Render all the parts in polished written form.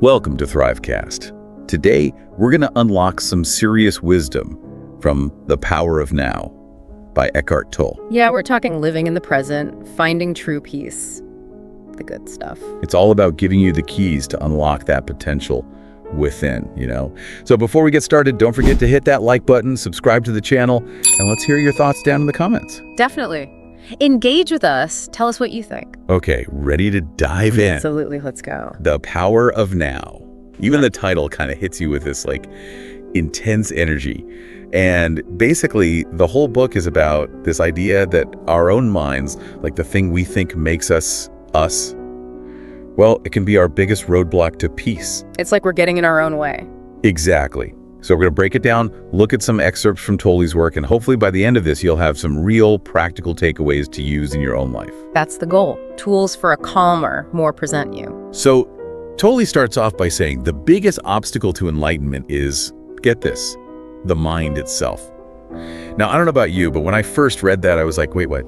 Welcome to Thrivecast. Today, we're going to unlock some serious wisdom from The Power of Now by Eckhart Tolle. Yeah, we're talking living in the present, finding true peace, the good stuff. It's all about giving you the keys to unlock that potential within, So before we get started, don't forget to hit that like button, subscribe to the channel, and let's hear your thoughts down in the comments. Definitely. Engage with us. Tell us what you think. Okay, ready to dive in. Absolutely, let's go. The Power of Now. Even the title kind of hits you with this intense energy. And basically, the whole book is about this idea that our own minds, the thing we think makes us, well, it can be our biggest roadblock to peace. It's like we're getting in our own way. Exactly. So we're going to break it down, look at some excerpts from Tolle's work, and hopefully by the end of this, you'll have some real practical takeaways to use in your own life. That's the goal. Tools for a calmer, more present you. So Tolle starts off by saying the biggest obstacle to enlightenment is, get this, the mind itself. Now, I don't know about you, but when I first read that, I was like, wait, what?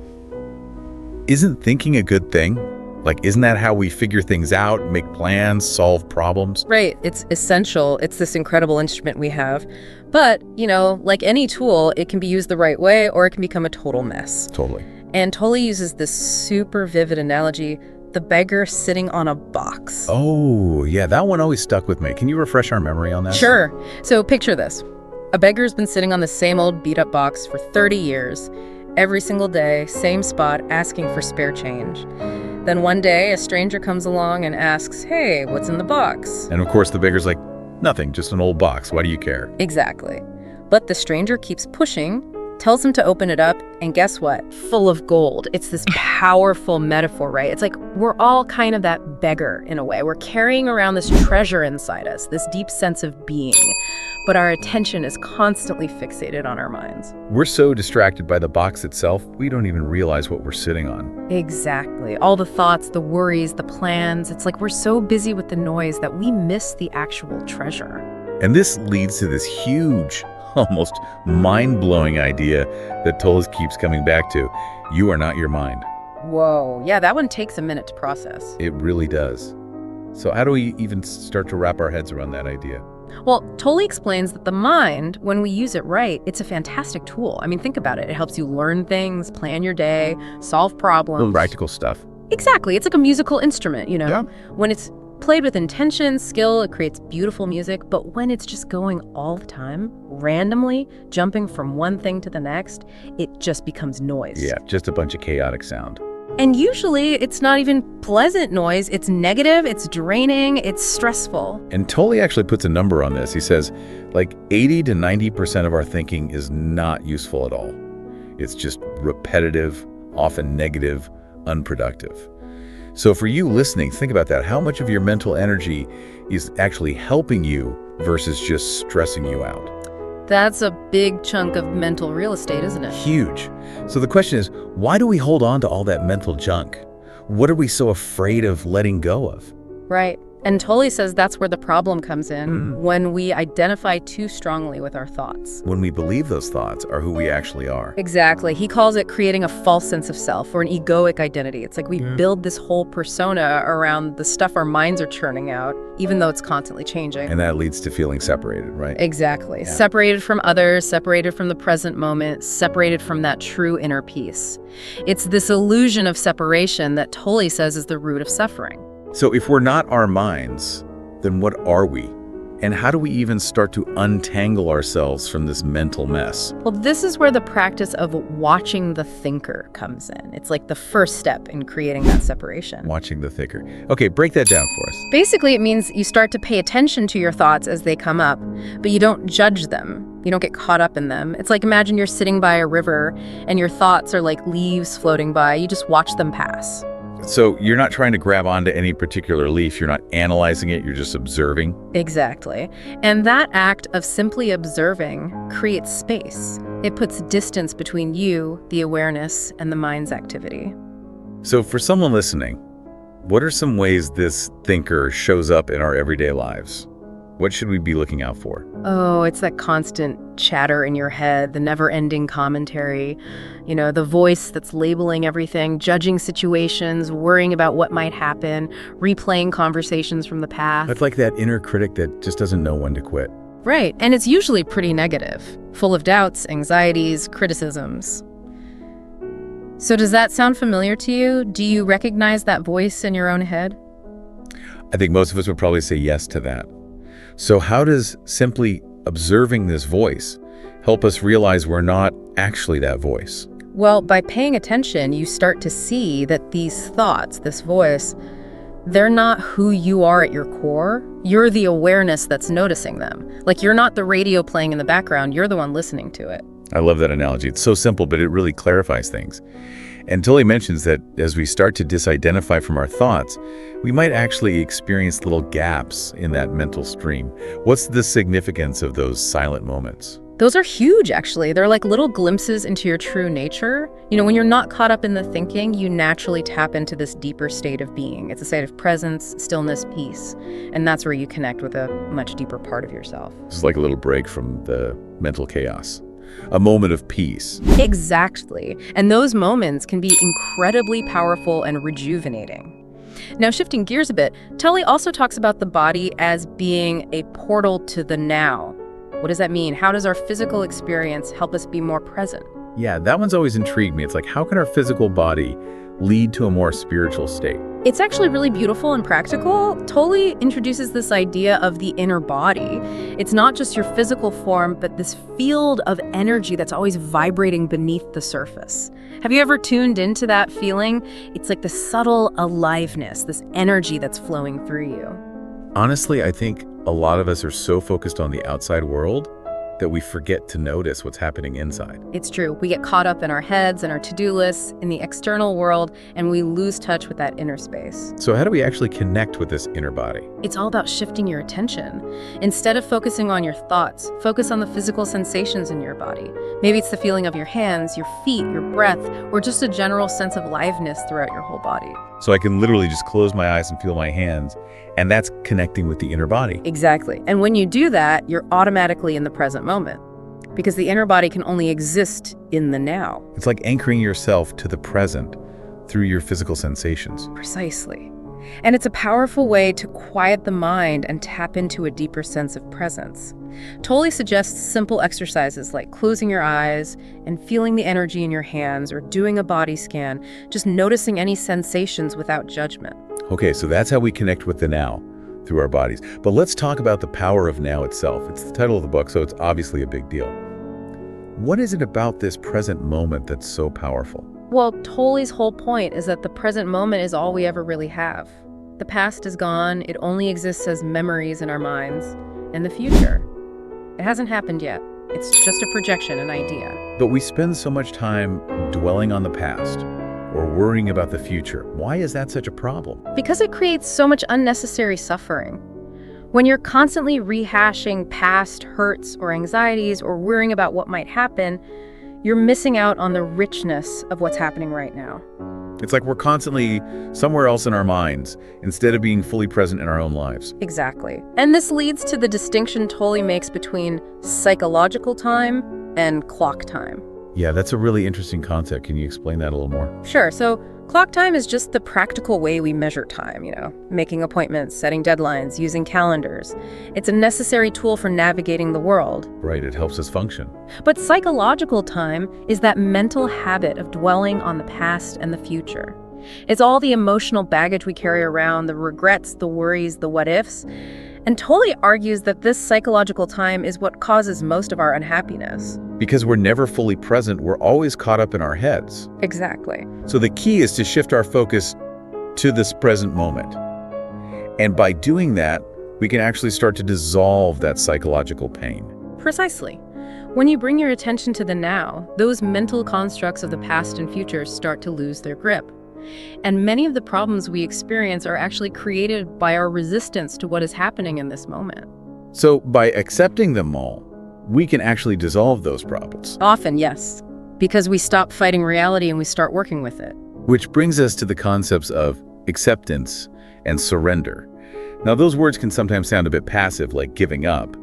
Isn't thinking a good thing? Isn't that how we figure things out, make plans, solve problems? Right. It's essential. It's this incredible instrument we have. But, like any tool, it can be used the right way or it can become a total mess. Totally. And Tolle uses this super vivid analogy, the beggar sitting on a box. Oh, yeah, that one always stuck with me. Can you refresh our memory on that? Sure. So picture this. A beggar's been sitting on the same old beat-up box for 30 years, every single day, same spot, asking for spare change. Then one day, a stranger comes along and asks, hey, what's in the box? And of course, the beggar's like, nothing, just an old box. Why do you care? Exactly. But the stranger keeps pushing, tells him to open it up, and guess what? Full of gold. It's this powerful metaphor, right? It's like we're all kind of that beggar in a way. We're carrying around this treasure inside us, this deep sense of being. But our attention is constantly fixated on our minds. We're so distracted by the box itself, we don't even realize what we're sitting on. Exactly. All the thoughts, the worries, the plans. It's like we're so busy with the noise that we miss the actual treasure. And this leads to this huge, almost mind-blowing idea that Tolle keeps coming back to. You are not your mind. Whoa. Yeah, that one takes a minute to process. It really does. So how do we even start to wrap our heads around that idea? Well, Tolle explains that the mind, when we use it right, it's a fantastic tool. I mean, think about it. It helps you learn things, plan your day, solve problems. Practical stuff. Exactly. It's like a musical instrument, Yeah. When it's played with intention, skill, it creates beautiful music. But when it's just going all the time, randomly, jumping from one thing to the next, it just becomes noise. Yeah, just a bunch of chaotic sound. And usually it's not even pleasant noise. It's negative, it's draining, it's stressful. And Tolle actually puts a number on this. He says 80 to 90% of our thinking is not useful at all. It's just repetitive, often negative, unproductive. So for you listening, think about that. How much of your mental energy is actually helping you versus just stressing you out? That's a big chunk of mental real estate, isn't it? Huge. So the question is, why do we hold on to all that mental junk? What are we so afraid of letting go of? Right. And Tolle says that's where the problem comes in, when we identify too strongly with our thoughts. When we believe those thoughts are who we actually are. Exactly. He calls it creating a false sense of self or an egoic identity. It's like we build this whole persona around the stuff our minds are churning out, even though it's constantly changing. And that leads to feeling separated, right? Exactly. Yeah. Separated from others, separated from the present moment, separated from that true inner peace. It's this illusion of separation that Tolle says is the root of suffering. So if we're not our minds, then what are we? And how do we even start to untangle ourselves from this mental mess? Well, this is where the practice of watching the thinker comes in. It's like the first step in creating that separation. Watching the thinker. Okay, break that down for us. Basically, it means you start to pay attention to your thoughts as they come up, but you don't judge them. You don't get caught up in them. It's like imagine you're sitting by a river and your thoughts are like leaves floating by. You just watch them pass. So you're not trying to grab onto any particular leaf. You're not analyzing it. You're just observing. Exactly. And that act of simply observing creates space. It puts distance between you, the awareness, and the mind's activity. So for someone listening, what are some ways this thinker shows up in our everyday lives? What should we be looking out for? Oh, it's that constant chatter in your head, the never-ending commentary, the voice that's labeling everything, judging situations, worrying about what might happen, replaying conversations from the past. It's like that inner critic that just doesn't know when to quit. Right, and it's usually pretty negative, full of doubts, anxieties, criticisms. So does that sound familiar to you? Do you recognize that voice in your own head? I think most of us would probably say yes to that. So how does simply observing this voice help us realize we're not actually that voice? Well, by paying attention, you start to see that these thoughts, this voice, they're not who you are at your core. You're the awareness that's noticing them. Like you're not the radio playing in the background, you're the one listening to it. I love that analogy. It's so simple, but it really clarifies things. And Tolle mentions that as we start to disidentify from our thoughts, we might actually experience little gaps in that mental stream. What's the significance of those silent moments? Those are huge, actually. They're like little glimpses into your true nature. When you're not caught up in the thinking, you naturally tap into this deeper state of being. It's a state of presence, stillness, peace. And that's where you connect with a much deeper part of yourself. It's like a little break from the mental chaos. A moment of peace. Exactly. And those moments can be incredibly powerful and rejuvenating. Now, shifting gears a bit, Tolle also talks about the body as being a portal to the now. What does that mean? How does our physical experience help us be more present? Yeah, that one's always intrigued me. It's like, how can our physical body lead to a more spiritual state? It's actually really beautiful and practical. Tolle introduces this idea of the inner body. It's not just your physical form, but this field of energy that's always vibrating beneath the surface. Have you ever tuned into that feeling? It's like the subtle aliveness, this energy that's flowing through you. Honestly, I think a lot of us are so focused on the outside world that we forget to notice what's happening inside. It's true. We get caught up in our heads and our to-do lists, in the external world, and we lose touch with that inner space. So how do we actually connect with this inner body? It's all about shifting your attention. Instead of focusing on your thoughts, focus on the physical sensations in your body. Maybe it's the feeling of your hands, your feet, your breath, or just a general sense of aliveness throughout your whole body. So I can literally just close my eyes and feel my hands, and that's connecting with the inner body. Exactly. And when you do that, you're automatically in the present moment, because the inner body can only exist in the now. It's like anchoring yourself to the present through your physical sensations. Precisely. And it's a powerful way to quiet the mind and tap into a deeper sense of presence. Tolle suggests simple exercises like closing your eyes and feeling the energy in your hands, or doing a body scan, just noticing any sensations without judgment. Okay, so that's how we connect with the now, through our bodies. But let's talk about the power of now itself. It's the title of the book, so it's obviously a big deal. What is it about this present moment that's so powerful? Well, Tolle's whole point is that the present moment is all we ever really have. The past is gone, it only exists as memories in our minds, and the future, it hasn't happened yet. It's just a projection, an idea. But we spend so much time dwelling on the past or worrying about the future. Why is that such a problem? Because it creates so much unnecessary suffering. When you're constantly rehashing past hurts or anxieties or worrying about what might happen, you're missing out on the richness of what's happening right now. It's like we're constantly somewhere else in our minds instead of being fully present in our own lives. Exactly. And this leads to the distinction Tolle makes between psychological time and clock time. Yeah, that's a really interesting concept. Can you explain that a little more? Sure. So clock time is just the practical way we measure time, making appointments, setting deadlines, using calendars. It's a necessary tool for navigating the world. Right, it helps us function. But psychological time is that mental habit of dwelling on the past and the future. It's all the emotional baggage we carry around, the regrets, the worries, the what-ifs. And Tolle argues that this psychological time is what causes most of our unhappiness. Because we're never fully present, we're always caught up in our heads. Exactly. So the key is to shift our focus to this present moment. And by doing that, we can actually start to dissolve that psychological pain. Precisely. When you bring your attention to the now, those mental constructs of the past and future start to lose their grip. And many of the problems we experience are actually created by our resistance to what is happening in this moment. So by accepting them all, we can actually dissolve those problems. Often, yes, because we stop fighting reality and we start working with it. Which brings us to the concepts of acceptance and surrender. Now, those words can sometimes sound a bit passive, like giving up,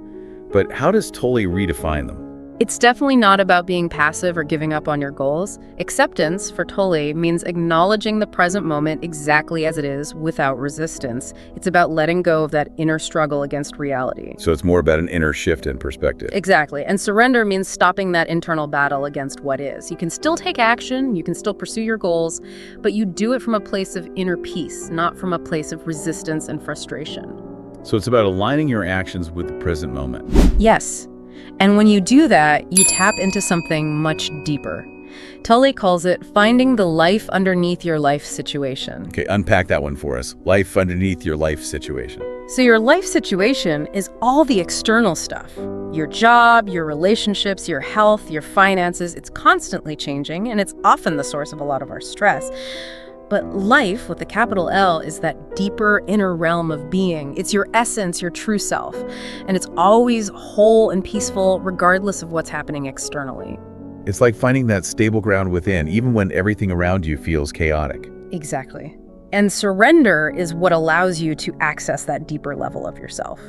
but how does Tolle redefine them? It's definitely not about being passive or giving up on your goals. Acceptance, for Tolle, means acknowledging the present moment exactly as it is without resistance. It's about letting go of that inner struggle against reality. So it's more about an inner shift in perspective. Exactly. And surrender means stopping that internal battle against what is. You can still take action, you can still pursue your goals, but you do it from a place of inner peace, not from a place of resistance and frustration. So it's about aligning your actions with the present moment. Yes. And when you do that, you tap into something much deeper. Tolle calls it finding the life underneath your life situation. Okay, unpack that one for us. Life underneath your life situation. So your life situation is all the external stuff. Your job, your relationships, your health, your finances. It's constantly changing, and it's often the source of a lot of our stress. But life, with a capital L, is that deeper inner realm of being. It's your essence, your true self. And it's always whole and peaceful, regardless of what's happening externally. It's like finding that stable ground within, even when everything around you feels chaotic. Exactly. And surrender is what allows you to access that deeper level of yourself.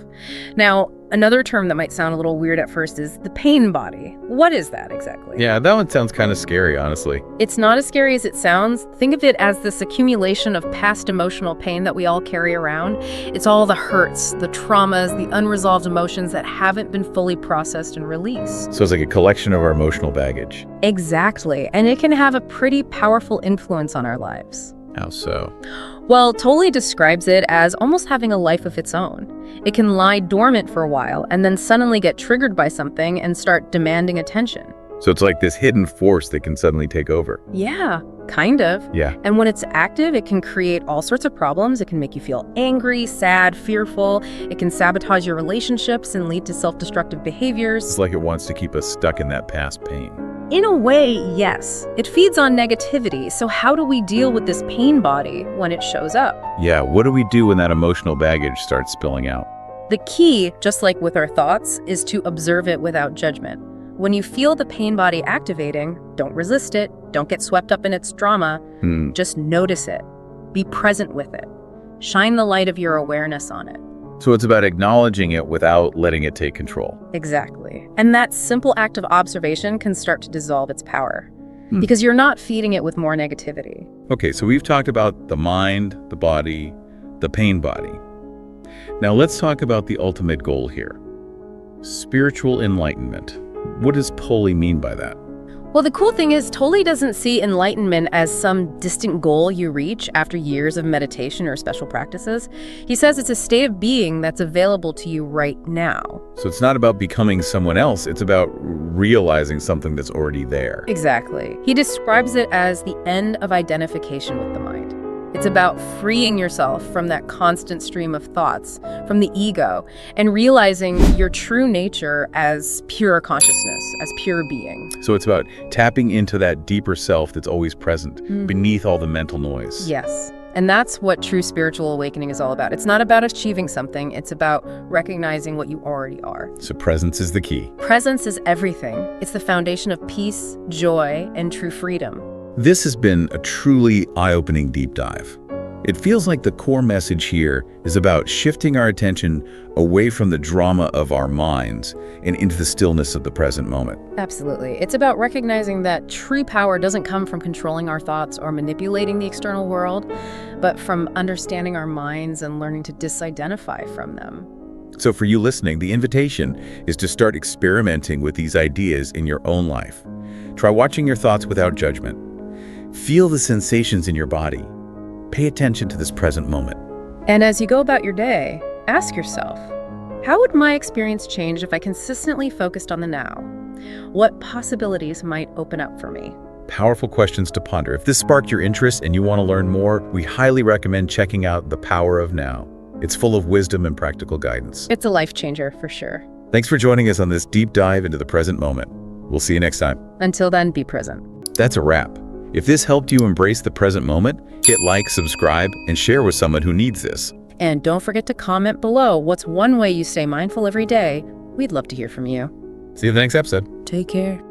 Now, another term that might sound a little weird at first is the pain body. What is that exactly? Yeah, that one sounds kind of scary, honestly. It's not as scary as it sounds. Think of it as this accumulation of past emotional pain that we all carry around. It's all the hurts, the traumas, the unresolved emotions that haven't been fully processed and released. So it's like a collection of our emotional baggage. Exactly. And it can have a pretty powerful influence on our lives. How so? Well, Tolle describes it as almost having a life of its own. It can lie dormant for a while and then suddenly get triggered by something and start demanding attention. So it's like this hidden force that can suddenly take over. Yeah, kind of. Yeah. And when it's active, it can create all sorts of problems. It can make you feel angry, sad, fearful. It can sabotage your relationships and lead to self-destructive behaviors. It's like it wants to keep us stuck in that past pain. In a way, yes. It feeds on negativity. So how do we deal with this pain body when it shows up? Yeah, what do we do when that emotional baggage starts spilling out? The key, just like with our thoughts, is to observe it without judgment. When you feel the pain body activating, don't resist it. Don't get swept up in its drama. Just notice it. Be present with it. Shine the light of your awareness on it. So it's about acknowledging it without letting it take control. Exactly. And that simple act of observation can start to dissolve its power. Because you're not feeding it with more negativity. Okay, so we've talked about the mind, the body, the pain body. Now let's talk about the ultimate goal here. Spiritual enlightenment. What does Tolle mean by that? Well, the cool thing is Tolle doesn't see enlightenment as some distant goal you reach after years of meditation or special practices. He says it's a state of being that's available to you right now. So it's not about becoming someone else, it's about realizing something that's already there. Exactly. He describes it as the end of identification with the mind. It's about freeing yourself from that constant stream of thoughts, from the ego, and realizing your true nature as pure consciousness, as pure being. So it's about tapping into that deeper self that's always present, beneath all the mental noise. Yes. And that's what true spiritual awakening is all about. It's not about achieving something. It's about recognizing what you already are. So presence is the key. Presence is everything. It's the foundation of peace, joy, and true freedom. This has been a truly eye-opening deep dive. It feels like the core message here is about shifting our attention away from the drama of our minds and into the stillness of the present moment. Absolutely. It's about recognizing that true power doesn't come from controlling our thoughts or manipulating the external world, but from understanding our minds and learning to disidentify from them. So for you listening, the invitation is to start experimenting with these ideas in your own life. Try watching your thoughts without judgment. Feel the sensations in your body. Pay attention to this present moment. And as you go about your day, ask yourself, how would my experience change if I consistently focused on the now? What possibilities might open up for me? Powerful questions to ponder. If this sparked your interest and you want to learn more, we highly recommend checking out The Power of Now. It's full of wisdom and practical guidance. It's a life changer for sure. Thanks for joining us on this deep dive into the present moment. We'll see you next time. Until then, be present. That's a wrap. If this helped you embrace the present moment, hit like, subscribe, and share with someone who needs this. And don't forget to comment below what's one way you stay mindful every day. We'd love to hear from you. See you in the next episode. Take care.